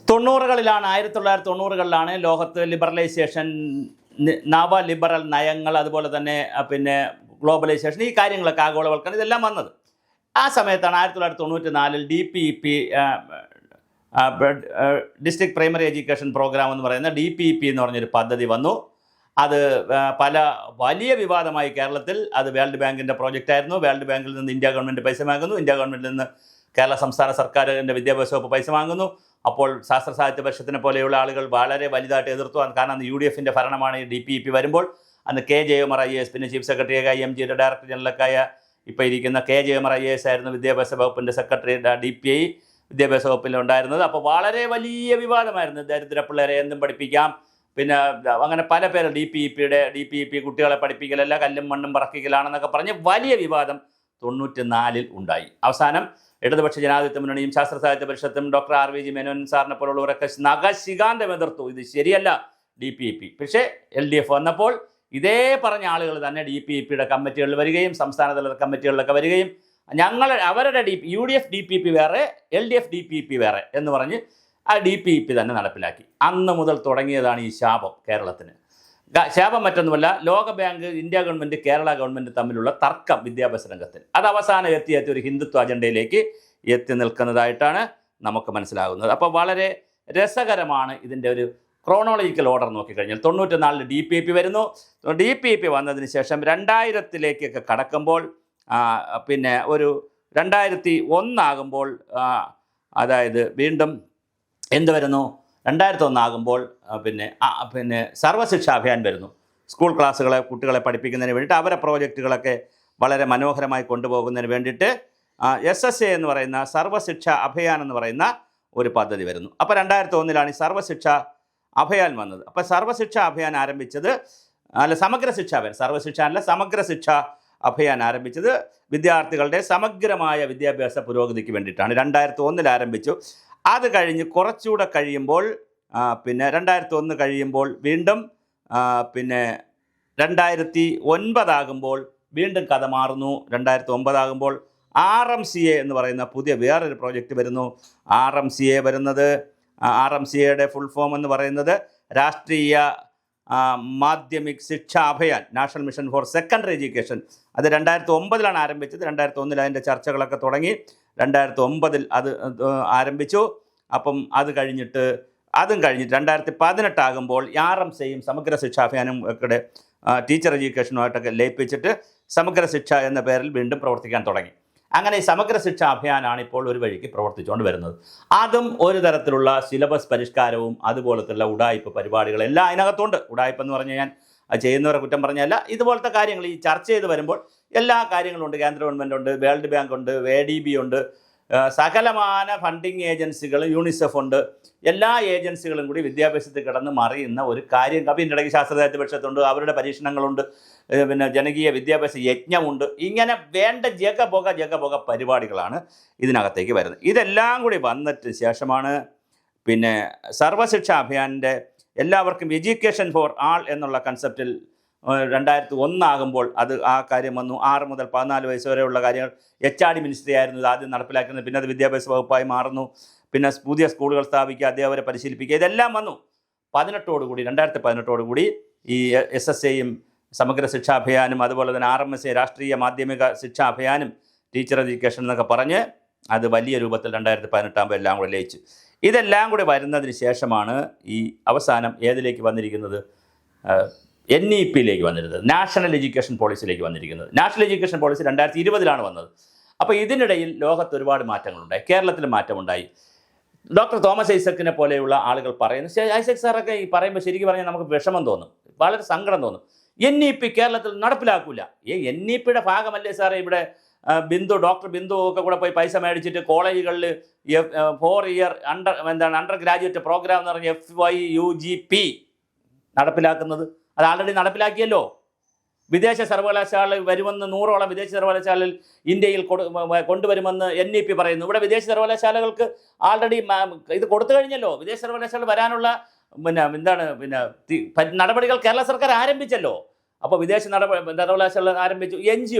തൊണ്ണൂറുകളിലാണ് 1990കളിലാണ് ലോകത്ത് ലിബറലൈസേഷൻ, നവ ലിബറൽ നയങ്ങൾ, അതുപോലെ തന്നെ പിന്നെ ഗ്ലോബലൈസേഷൻ, ഈ കാര്യങ്ങളൊക്കെ, ആഗോളവൽക്കരണം, ഇതെല്ലാം വന്നത്. ആ സമയത്താണ് 1994 DPEP, district primary education programme എന്ന് പറയുന്ന DPEP എന്ന് പറഞ്ഞൊരു പദ്ധതി വന്നു. അത് വലിയ വിവാദമായി കേരളത്തിൽ. അത് വേൾഡ് ബാങ്കിൻ്റെ പ്രോജക്റ്റായിരുന്നു. വേൾഡ് ബാങ്കിൽ നിന്ന് ഇന്ത്യ ഗവൺമെൻറ് പൈസ വാങ്ങുന്നു, ഇന്ത്യ ഗവൺമെൻറ്റിൽ നിന്ന് കേരള സംസ്ഥാന സർക്കാരിൻ്റെ വിദ്യാഭ്യാസ വകുപ്പ് പൈസ വാങ്ങുന്നു. അപ്പോൾ ശാസ്ത്ര സാഹിത്യ പരിഷത്തിനെ പോലെയുള്ള ആളുകൾ വളരെ വലുതായിട്ട് എതിർത്തു. കാരണം അന്ന് UDFൻ്റെ ഭരണമാണ് ഈ DPEP വരുമ്പോൾ. അന്ന് K. ജയകുമാർ IAS, പിന്നെ ചീഫ് സെക്രട്ടറിയായ MGയുടെ ഡയറക്ടർ ജനറലൊക്കെയായ ഇപ്പോൾ ഇരിക്കുന്ന K. ജയകുമാർ IAS ആയിരുന്നു വിദ്യാഭ്യാസ വകുപ്പിൻ്റെ സെക്രട്ടറി, DPI വിദ്യാഭ്യാസ വകുപ്പിൽ ഉണ്ടായിരുന്നത്. അപ്പോൾ വളരെ വലിയ വിവാദമായിരുന്നു. ദരിദ്ര പിള്ളേരെ എന്തും പഠിപ്പിക്കാം, പിന്നെ അങ്ങനെ പല പേര് DPEP കുട്ടികളെ പഠിപ്പിക്കലല്ല, കല്ലും മണ്ണും പറക്കിക്കലാണെന്നൊക്കെ പറഞ്ഞ് വലിയ വിവാദം 94 ഉണ്ടായി. അവസാനം ഇടതുപക്ഷ ജനാധിപത്യ മുന്നണിയും ശാസ്ത്ര സാഹിത്യ പരിഷത്തും ഡോക്ടർ RVG മേനോൻ സാറിനെ പോലുള്ളവരൊക്കെ നഖശികാന്തം എതിർത്തു. ഇത് ശരിയല്ല DPEP. പക്ഷേ LDF വന്നപ്പോൾ ഇതേ പറഞ്ഞ ആളുകൾ തന്നെ DPEPയുടെ കമ്മിറ്റികളിൽ വരികയും സംസ്ഥാനതല കമ്മിറ്റികളിലൊക്കെ വരികയും അവരുടെ UDF DPEP വേറെ, LDF DPEP വേറെ എന്ന് പറഞ്ഞ് ആ DPEP തന്നെ നടപ്പിലാക്കി. അന്ന് മുതൽ തുടങ്ങിയതാണ് ഈ ശാപം കേരളത്തിന്. ശാപം മറ്റൊന്നുമല്ല, ലോക bank, India government, Kerala government തമ്മിലുള്ള തർക്കം വിദ്യാഭ്യാസ രംഗത്തിൽ. അത് അവസാനം എത്തി ഒരു ഹിന്ദുത്വ അജണ്ടയിലേക്ക് എത്തി നിൽക്കുന്നതായിട്ടാണ് നമുക്ക് മനസ്സിലാകുന്നത്. അപ്പോൾ വളരെ രസകരമാണ് ഇതിൻ്റെ ഒരു ക്രോണോളജിക്കൽ ഓർഡർ നോക്കിക്കഴിഞ്ഞാൽ. 94 DPEP വരുന്നു. DPEP വന്നതിന് ശേഷം 2000-ലേക്കൊക്കെ കടക്കുമ്പോൾ, പിന്നെ ഒരു 2001 ആകുമ്പോൾ, അതായത് വീണ്ടും എന്ത് വരുന്നു, 2001 ആകുമ്പോൾ പിന്നെ സർവ്വശിക്ഷാ അഭിയാൻ വരുന്നു. സ്കൂൾ ക്ലാസ്സുകളെ, കുട്ടികളെ പഠിപ്പിക്കുന്നതിന് വേണ്ടിയിട്ട് അവരെ പ്രോജക്റ്റുകളൊക്കെ വളരെ മനോഹരമായി കൊണ്ടുപോകുന്നതിന് വേണ്ടിയിട്ട് SSA എന്ന് പറയുന്ന സർവ്വശിക്ഷാ അഭിയാൻ എന്ന് പറയുന്ന ഒരു പദ്ധതി വരുന്നു. അപ്പോൾ 2001 ഈ സർവ്വശിക്ഷാ അഭിയാൻ വന്നത്. അപ്പോൾ സർവ്വശിക്ഷാ അഭിയാൻ ആരംഭിച്ചത്, സമഗ്ര ശിക്ഷാ അഭിയാൻ, സർവ്വശിക്ഷ അല്ല, സമഗ്ര ശിക്ഷാ അഭിയാൻ ആരംഭിച്ചത് വിദ്യാർത്ഥികളുടെ സമഗ്രമായ വിദ്യാഭ്യാസ പുരോഗതിക്ക് വേണ്ടിയിട്ടാണ്. 2001 ആരംഭിച്ചു. അത് കഴിഞ്ഞ് കുറച്ചുകൂടെ കഴിയുമ്പോൾ, പിന്നെ 2001 കഴിയുമ്പോൾ വീണ്ടും, പിന്നെ 2009 ആകുമ്പോൾ വീണ്ടും കഥ മാറുന്നു. 2009 ആകുമ്പോൾ RMCA എന്ന് പറയുന്ന പുതിയ വേറൊരു പ്രോജക്റ്റ് വരുന്നു. RMCA വരുന്നത്, RMCAയുടെ ഫുൾ ഫോം എന്ന് പറയുന്നത് രാഷ്ട്രീയ മാധ്യമിക് ശിക്ഷാ Abhiyan, national mission four secondary education. അത് 2009 ആരംഭിച്ചത്. 2001 അതിൻ്റെ ചർച്ചകളൊക്കെ തുടങ്ങി. 2009 അത് ആരംഭിച്ചു. അപ്പം അതും കഴിഞ്ഞിട്ട് 2018 ആകുമ്പോൾ RMCയും സമഗ്ര ശിക്ഷാ അഭിയാനും ഒക്കെ ടീച്ചർ എഡ്യൂക്കേഷനുമായിട്ടൊക്കെ ലയിപ്പിച്ചിട്ട് സമഗ്ര ശിക്ഷ എന്ന പേരിൽ വീണ്ടും പ്രവർത്തിക്കാൻ തുടങ്ങി. അങ്ങനെ ഈ സമഗ്ര ശിക്ഷാ അഭിയാനാണ് ഇപ്പോൾ ഒരു വഴിക്ക് പ്രവർത്തിച്ചുകൊണ്ട് വരുന്നത്. അതും ഒരു തരത്തിലുള്ള സിലബസ് പരിഷ്കാരവും അതുപോലത്തുള്ള ഉഡായിപ്പ് പരിപാടികളെല്ലാം അതിനകത്തുണ്ട്. ഉഡായിപ്പ് എന്ന് പറഞ്ഞു കഴിഞ്ഞാൽ അത് ചെയ്യുന്നവരെ കുറ്റം പറഞ്ഞല്ല, ഇതുപോലത്തെ കാര്യങ്ങൾ ഈ ചർച്ച ചെയ്ത് വരുമ്പോൾ എല്ലാ കാര്യങ്ങളും ഉണ്ട്. കേന്ദ്ര ഗവൺമെൻറ് ഉണ്ട്, വേൾഡ് ബാങ്ക് ഉണ്ട്, ADB ഉണ്ട്, സകലമാന ഫണ്ടിങ് ഏജൻസികൾ, UNICEF ഉണ്ട്. എല്ലാ ഏജൻസികളും കൂടി വിദ്യാഭ്യാസത്തിൽ കിടന്ന് മറിയുന്ന ഒരു കാര്യം. അപ്പോൾ ഇതിൻ്റെ ഇടയ്ക്ക് ശാസ്ത്ര സാഹിത്യ പരിഷത്തുണ്ട്, അവരുടെ പരീക്ഷണങ്ങളുണ്ട്, പിന്നെ ജനകീയ വിദ്യാഭ്യാസ യജ്ഞമുണ്ട്. ഇങ്ങനെ വേണ്ട ജഗബൊക പരിപാടികളാണ് ഇതിനകത്തേക്ക് വരുന്നത്. ഇതെല്ലാം കൂടി വന്നിട്ട് ശേഷമാണ് പിന്നെ സർവ്വശിക്ഷാ അഭിയാനിൻ്റെ എല്ലാവർക്കും എഡ്യൂക്കേഷൻ ഫോർ ആൾ എന്നുള്ള കൺസെപ്റ്റിൽ 2001 ആകുമ്പോൾ ആ കാര്യം വന്നു. 6 മുതൽ 14 വയസ്സ് വരെയുള്ള കാര്യങ്ങൾ HRD മിനിസ്ട്രി ആയിരുന്നു ഇത് ആദ്യം നടപ്പിലാക്കുന്നത്. പിന്നെ അത് വിദ്യാഭ്യാസ വകുപ്പായി മാറുന്നു. പിന്നെ പുതിയ സ്കൂളുകൾ സ്ഥാപിക്കുക, അധ്യാപകരെ പരിശീലിപ്പിക്കുക, ഇതെല്ലാം വന്നു. 2018 ഈ SSAയും സമഗ്ര ശിക്ഷാ അഭിയാനും അതുപോലെ തന്നെ RMSA രാഷ്ട്രീയ മാധ്യമിക ശിക്ഷാ അഭിയാനും ടീച്ചർ എഡ്യൂക്കേഷൻ എന്നൊക്കെ പറഞ്ഞ് അത് വലിയ രൂപത്തിൽ 2018 ആകുമ്പോൾ എല്ലാം കൂടെ ലയിച്ചു. ഇതെല്ലാം കൂടി വരുന്നതിന് ശേഷമാണ് ഈ അവസാനം ഏതിലേക്ക് വന്നിരിക്കുന്നത്, NEP-യിലേക്ക് വന്നിരുന്നത്, നാഷണൽ എഡ്യൂക്കേഷൻ പോളിസിയിലേക്ക് വന്നിരിക്കുന്നത്. നാഷണൽ എഡ്യൂക്കേഷൻ പോളിസി 2020 വന്നത്. അപ്പോൾ ഇതിനിടയിൽ ലോകത്ത് ഒരുപാട് മാറ്റങ്ങളുണ്ടായി, കേരളത്തിൽ മാറ്റമുണ്ടായി. ഡോക്ടർ തോമസ് ഐസക്കിനെ പോലെയുള്ള ആളുകൾ പറയുന്നു, ഐസക് സാറൊക്കെ ഈ പറയുമ്പോൾ ശരിക്കും പറഞ്ഞാൽ നമുക്ക് വിഷമം തോന്നും, വളരെ സങ്കടം തോന്നും. NEP കേരളത്തിൽ നടപ്പിലാക്കില്ല. NEP-യുടെ ഭാഗമല്ലേ സാറേ ഇവിടെ ഡോക്ടർ ബിന്ദു ഒക്കെ കൂടെ പോയി പൈസ മേടിച്ചിട്ട് കോളേജുകളിൽ 4 ഇയർ അണ്ടർ ഗ്രാജുവേറ്റ് പ്രോഗ്രാം എന്ന് പറഞ്ഞ FYUGP നടപ്പിലാക്കുന്നത്? അത് ആൾറെഡി നടപ്പിലാക്കിയല്ലോ. വിദേശ സർവകലാശാല വരുമെന്ന് 100ഓളം വിദേശ സർവകലാശാലയിൽ ഇന്ത്യയിൽ കൊണ്ടുവരുമെന്ന് NEP പറയുന്നു. ഇവിടെ വിദേശ സർവകലാശാലകൾക്ക് ആൾറെഡി ഇത് കൊടുത്തു കഴിഞ്ഞല്ലോ. വിദേശ സർവകലാശാല വരാനുള്ള നടപടികൾ കേരള സർക്കാർ ആരംഭിച്ചല്ലോ. അപ്പോൾ വിദേശ സർവകലാശാല ആരംഭിച്ചു.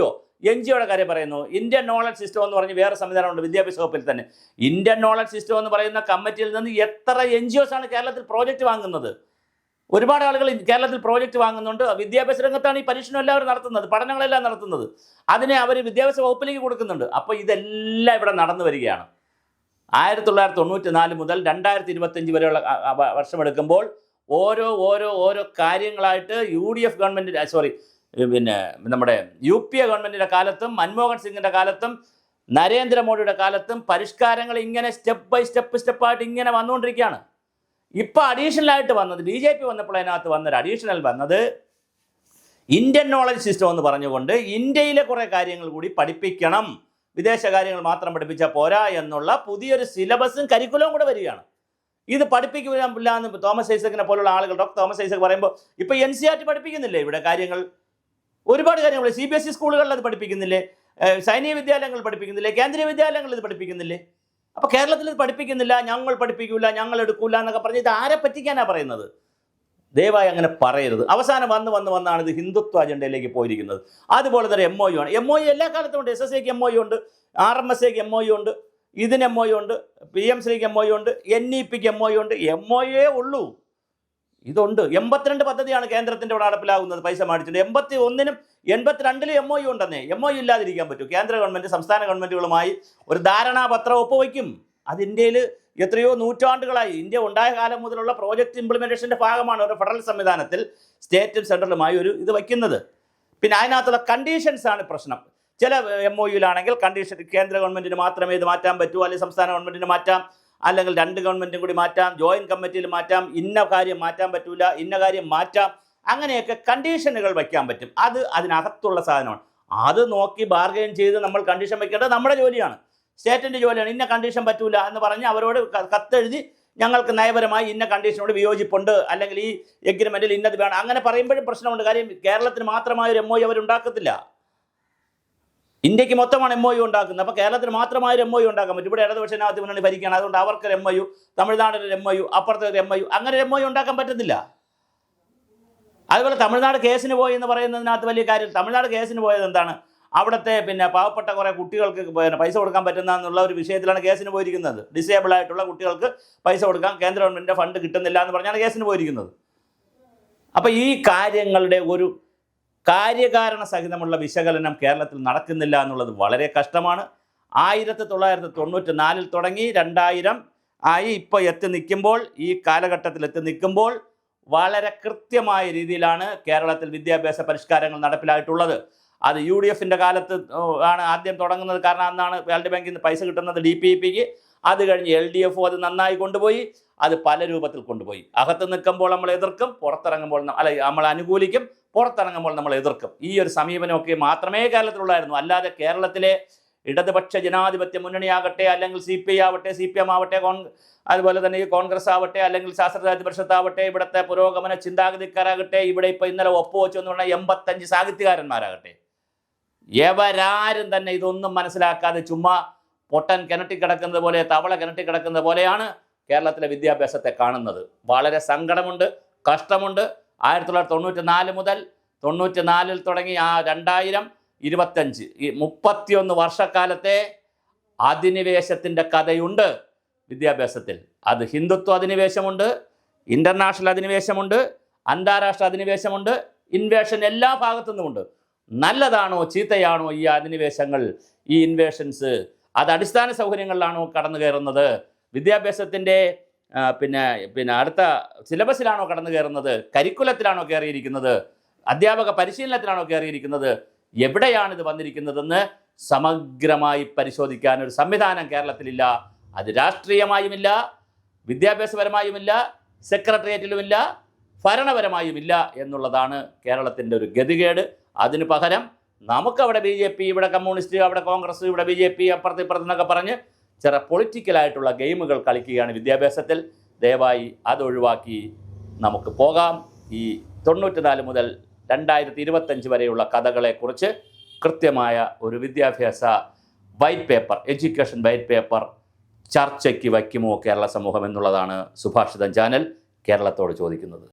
NGOയുടെ കാര്യം പറയുന്നു. ഇന്ത്യൻ നോളജ് സിസ്റ്റം എന്ന് പറഞ്ഞ് വേറെ സംവിധാനമുണ്ട് വിദ്യാഭ്യാസ വകുപ്പിൽ തന്നെ. ഇന്ത്യൻ നോളജ് സിസ്റ്റം എന്ന് പറയുന്ന കമ്മിറ്റിയിൽ നിന്ന് എത്ര NGOs ആണ് കേരളത്തിൽ പ്രോജക്റ്റ് വാങ്ങുന്നത്? ഒരുപാട് ആളുകൾ കേരളത്തിൽ പ്രോജക്റ്റ് വാങ്ങുന്നുണ്ട്. വിദ്യാഭ്യാസ രംഗത്താണ് ഈ പരീക്ഷണം എല്ലാവരും നടത്തുന്നത്, പഠനങ്ങളെല്ലാം നടത്തുന്നത്. അതിനെ അവർ വിദ്യാഭ്യാസ വകുപ്പിലേക്ക് കൊടുക്കുന്നുണ്ട്. അപ്പോൾ ഇതെല്ലാം ഇവിടെ നടന്നു വരികയാണ്. 1994 മുതൽ 2025 വരെയുള്ള വർഷമെടുക്കുമ്പോൾ ഓരോ കാര്യങ്ങളായിട്ട് UDF ഗവൺമെൻറ് പിന്നെ നമ്മുടെ UPA ഗവൺമെൻറ്റിൻ്റെ കാലത്തും മൻമോഹൻ സിംഗിൻ്റെ കാലത്തും നരേന്ദ്രമോദിയുടെ കാലത്തും പരിഷ്കാരങ്ങൾ ഇങ്ങനെ സ്റ്റെപ്പായിട്ട് ഇങ്ങനെ വന്നുകൊണ്ടിരിക്കുകയാണ്. ഇപ്പോൾ അഡീഷണലായിട്ട് വന്നത് BJP വന്നപ്പോൾ അതിനകത്ത് വന്നൊരു അഡീഷണൽ വന്നത് ഇന്ത്യൻ നോളജ് സിസ്റ്റം എന്ന് പറഞ്ഞുകൊണ്ട് ഇന്ത്യയിലെ കുറേ കാര്യങ്ങൾ കൂടി പഠിപ്പിക്കണം, വിദേശ കാര്യങ്ങൾ മാത്രം പഠിപ്പിച്ചാൽ പോരാ എന്നുള്ള പുതിയൊരു സിലബസും കരിക്കുലവും കൂടെ വരികയാണ്. ഇത് പഠിപ്പിക്കില്ല എന്ന് തോമസ് ഐസക്കിനെ പോലുള്ള ആളുകൾ, ഡോക്ടർ തോമസ് ഐസക് പറയുമ്പോൾ ഇപ്പോൾ NCERT പഠിപ്പിക്കുന്നില്ലേ ഇവിടെ കാര്യങ്ങൾ? ഒരുപാട് കാര്യങ്ങൾ CBSE സ്കൂളുകളിൽ അത് പഠിപ്പിക്കുന്നില്ലേ? സൈനിക വിദ്യാലയങ്ങൾ പഠിപ്പിക്കുന്നില്ലേ? കേന്ദ്രീയ വിദ്യാലയങ്ങളിൽ ഇത് പഠിപ്പിക്കുന്നില്ലേ? അപ്പോൾ കേരളത്തിൽ ഇത് പഠിപ്പിക്കുന്നില്ല, ഞങ്ങൾ പഠിപ്പിക്കില്ല, ഞങ്ങൾ എടുക്കില്ല എന്നൊക്കെ പറഞ്ഞ് ഇത് ആരെ പറ്റിക്കാനാണ് പറയുന്നത്? ദയവായി അങ്ങനെ പറയരുത്. അവസാനം വന്നാണ് ഇത് ഹിന്ദുത്വ അജണ്ടയിലേക്ക് പോയിരിക്കുന്നത്. അതുപോലെ തന്നെ MOU ആണ്. MOU എല്ലാ കാലത്തും ഉണ്ട്. SSAക്ക് MOU ഉണ്ട്, RMSAക്ക് MOU ഉണ്ട്, ഇതിന് MOU ഉണ്ട്, PMCക്ക് MOU ഉണ്ട്, NEPക്ക് MOU ഉണ്ട്. MOU ഉള്ളൂ, ഇതുണ്ട്. 82 പദ്ധതിയാണ് കേന്ദ്രത്തിൻ്റെ ഇവിടെ നടപ്പിലാകുന്നത് പൈസ മേടിച്ചിട്ട്. 81നും 82ലും MOU ഉണ്ടെന്നേ. MOU ഇല്ലാതിരിക്കാൻ പറ്റൂ? കേന്ദ്ര ഗവൺമെൻറ് സംസ്ഥാന ഗവൺമെൻറ്റുകളുമായി ഒരു ധാരണാപത്രം ഒപ്പുവയ്ക്കും. അത് ഇന്ത്യയിൽ എത്രയോ നൂറ്റാണ്ടുകളായി, ഇന്ത്യ ഉണ്ടായ കാലം മുതലുള്ള പ്രോജക്റ്റ് ഇംപ്ലിമെൻറ്റേഷൻ്റെ ഭാഗമാണ് ഒരു ഫെഡറൽ സംവിധാനത്തിൽ സ്റ്റേറ്റും സെൻട്രലുമായി ഒരു ഇത് വയ്ക്കുന്നത്. പിന്നെ അതിനകത്തുള്ള കണ്ടീഷൻസാണ് പ്രശ്നം. ചില MOUയിലാണെങ്കിൽ കണ്ടീഷൻ കേന്ദ്ര ഗവൺമെൻറ്റിന് മാത്രമേ ഇത് മാറ്റാൻ പറ്റൂ, അല്ലെങ്കിൽ സംസ്ഥാന ഗവൺമെൻറ്റിന് മാറ്റാം, അല്ലെങ്കിൽ 2 ഗവൺമെൻറ്റും കൂടി മാറ്റാം, ജോയിൻറ്റ് കമ്മിറ്റിയിൽ മാറ്റാം, ഇന്ന കാര്യം മാറ്റാൻ പറ്റൂല, ഇന്ന കാര്യം മാറ്റാം, അങ്ങനെയൊക്കെ കണ്ടീഷനുകൾ വയ്ക്കാൻ പറ്റും. അത് അതിനകത്തുള്ള സാധനമാണ്. അത് നോക്കി ബാർഗെയിൻ ചെയ്ത് നമ്മൾ കണ്ടീഷൻ വയ്ക്കേണ്ടത് നമ്മുടെ ജോലിയാണ്, സ്റ്റേറ്റിൻ്റെ ജോലിയാണ്. ഇന്ന കണ്ടീഷൻ പറ്റൂല എന്ന് പറഞ്ഞ് അവരോട് കത്തെഴുതി ഞങ്ങൾക്ക് നയപരമായി ഇന്ന കണ്ടീഷനോട് വിയോജിപ്പുണ്ട്, അല്ലെങ്കിൽ ഈ എഗ്രിമെൻറ്റിൽ ഇന്നത് വേണം, അങ്ങനെ പറയുമ്പോഴും പ്രശ്നമുണ്ട്. കാര്യം കേരളത്തിന് മാത്രമായൊരു MOU അവരുണ്ടാക്കത്തില്ല, ഇന്ത്യക്ക് മൊത്തമാണ് MOU ഉണ്ടാക്കുന്നത്. അപ്പോൾ കേരളത്തിന് മാത്രമായൊരു MOU ഉണ്ടാക്കാൻ പറ്റും. ഇവിടെ ഇടതുപക്ഷ ജനാധിപത്യ മുന്നണി ഭരിക്കുകയാണ്, അതുകൊണ്ട് അവർക്കൊരു MOU, തമിഴ്നാടിനൊരു MOU, അപ്പുറത്തെ ഒരു MOU, അങ്ങനെ ഒരു MOU ഉണ്ടാക്കാൻ പറ്റത്തില്ല. അതുപോലെ തമിഴ്നാട് കേസിന് പോയി എന്ന് പറയുന്നതിനകത്ത് വലിയ കാര്യം. തമിഴ്നാട് കേസിന് പോയത് എന്താണ്? അവിടുത്തെ പിന്നെ പാവപ്പെട്ട കുറേ കുട്ടികൾക്ക് പിന്നെ പൈസ കൊടുക്കാൻ പറ്റുന്ന എന്നുള്ള ഒരു വിഷയത്തിലാണ് കേസിന് പോയിരിക്കുന്നത്. ഡിസേബിൾ ആയിട്ടുള്ള കുട്ടികൾക്ക് പൈസ കൊടുക്കാൻ കേന്ദ്ര ഗവൺമെൻറ്റിൻ്റെ ഫണ്ട് കിട്ടുന്നില്ല എന്ന് പറഞ്ഞാണ് കേസിന് പോയിരിക്കുന്നത്. അപ്പോൾ ഈ കാര്യങ്ങളുടെ ഒരു കാര്യകാരണ സഹിതമുള്ള വിശകലനം കേരളത്തിൽ നടക്കുന്നില്ല എന്നുള്ളത് വളരെ കഷ്ടമാണ്. 1994 തുടങ്ങി 2000 ആയി ഇപ്പോൾ എത്തി നിൽക്കുമ്പോൾ, ഈ കാലഘട്ടത്തിൽ എത്തി നിൽക്കുമ്പോൾ വളരെ കൃത്യമായ രീതിയിലാണ് കേരളത്തിൽ വിദ്യാഭ്യാസ പരിഷ്കാരങ്ങൾ നടപ്പിലായിട്ടുള്ളത്. അത് UDFൻ്റെ കാലത്ത് ആണ് ആദ്യം തുടങ്ങുന്നത്. കാരണം അന്നാണ് വേൾഡ് ബാങ്കിൽ നിന്ന് പൈസ കിട്ടുന്നത് DPEPക്ക്. അത് കഴിഞ്ഞ് LDF അത് നന്നായി കൊണ്ടുപോയി, അത് പല രൂപത്തിൽ കൊണ്ടുപോയി. അകത്ത് നിൽക്കുമ്പോൾ നമ്മൾ എതിർക്കും, പുറത്തിറങ്ങുമ്പോൾ നമ്മൾ അനുകൂലിക്കും, പുറത്തിറങ്ങുമ്പോൾ നമ്മൾ എതിർക്കും. ഈ ഒരു സമീപനമൊക്കെ മാത്രമേ കേരളത്തിലുള്ളായിരുന്നു. അല്ലാതെ കേരളത്തിലെ ഇടതുപക്ഷ ജനാധിപത്യ മുന്നണിയാകട്ടെ, അല്ലെങ്കിൽ CPI ആവട്ടെ, CPM ആവട്ടെ, അതുപോലെ തന്നെ ഈ കോൺഗ്രസ് ആവട്ടെ, അല്ലെങ്കിൽ ശാസ്ത്ര സാഹിത്യ പരിഷത്താവട്ടെ, ഇവിടുത്തെ പുരോഗമന ചിന്താഗതിക്കാരാകട്ടെ, ഇവിടെ ഇപ്പോൾ ഇന്നലെ ഒപ്പുവെച്ചു എന്ന് പറഞ്ഞാൽ 85 സാഹിത്യകാരന്മാരാകട്ടെ, എവരാരും തന്നെ ഇതൊന്നും മനസ്സിലാക്കാതെ ചുമ്മാ പൊട്ടൻ കിണറ്റിക്കിടക്കുന്നത് പോലെ, തവള കിണറ്റിക്കിടക്കുന്നത് പോലെയാണ് കേരളത്തിലെ വിദ്യാഭ്യാസത്തെ കാണുന്നത്. വളരെ സങ്കടമുണ്ട്, കഷ്ടമുണ്ട്. 1994 മുതൽ 94 തുടങ്ങി 2025 ഈ 31 വർഷക്കാലത്തെ അധിനിവേശത്തിൻ്റെ കഥയുണ്ട് വിദ്യാഭ്യാസത്തിൽ. അത് ഹിന്ദുത്വ അധിനിവേശമുണ്ട്, ഇൻ്റർനാഷണൽ അധിനിവേശമുണ്ട്, അന്താരാഷ്ട്ര അധിനിവേശമുണ്ട്, ഇൻവേഷൻ എല്ലാ ഭാഗത്തു നിന്നുമുണ്ട്. നല്ലതാണോ ചീത്തയാണോ ഈ അധിനിവേശങ്ങൾ, ഈ ഇൻവേഷൻസ്? അത് അടിസ്ഥാന സൗകര്യങ്ങളിലാണോ കടന്നു കയറുന്നത്? വിദ്യാഭ്യാസത്തിൻ്റെ പിന്നെ അടുത്ത സിലബസിലാണോ കടന്നു കയറുന്നത്? കരിക്കുലത്തിലാണോ കയറിയിരിക്കുന്നത്? അധ്യാപക പരിശീലനത്തിലാണോ കയറിയിരിക്കുന്നത്? എവിടെയാണിത് വന്നിരിക്കുന്നതെന്ന് സമഗ്രമായി പരിശോധിക്കാൻ ഒരു സംവിധാനം കേരളത്തിലില്ല. അത് രാഷ്ട്രീയമായുമില്ല, വിദ്യാഭ്യാസപരമായുമില്ല, സെക്രട്ടേറിയറ്റിലുമില്ല, ഭരണപരമായുമില്ല എന്നുള്ളതാണ് കേരളത്തിൻ്റെ ഒരു ഗതികേട്. അതിന് പകരം നമുക്കവിടെ BJP, ഇവിടെ കമ്മ്യൂണിസ്റ്റ്, അവിടെ കോൺഗ്രസ്, ഇവിടെ BJP, അപ്പുറത്ത് ഇപ്പുറത്തെന്നൊക്കെ പറഞ്ഞ് ചില പൊളിറ്റിക്കലായിട്ടുള്ള ഗെയിമുകൾ കളിക്കുകയാണ് വിദ്യാഭ്യാസത്തിൽ. ദയവായി അതൊഴിവാക്കി നമുക്ക് പോകാം. ഈ 94 മുതൽ 2025 വരെയുള്ള കഥകളെക്കുറിച്ച് കൃത്യമായ ഒരു വിദ്യാഭ്യാസ white paper, education white paper ചർച്ചയ്ക്ക് വയ്ക്കുമോ കേരള സമൂഹം എന്നുള്ളതാണ് സുഭാഷിതം ചാനൽ കേരളത്തോട് ചോദിക്കുന്നത്.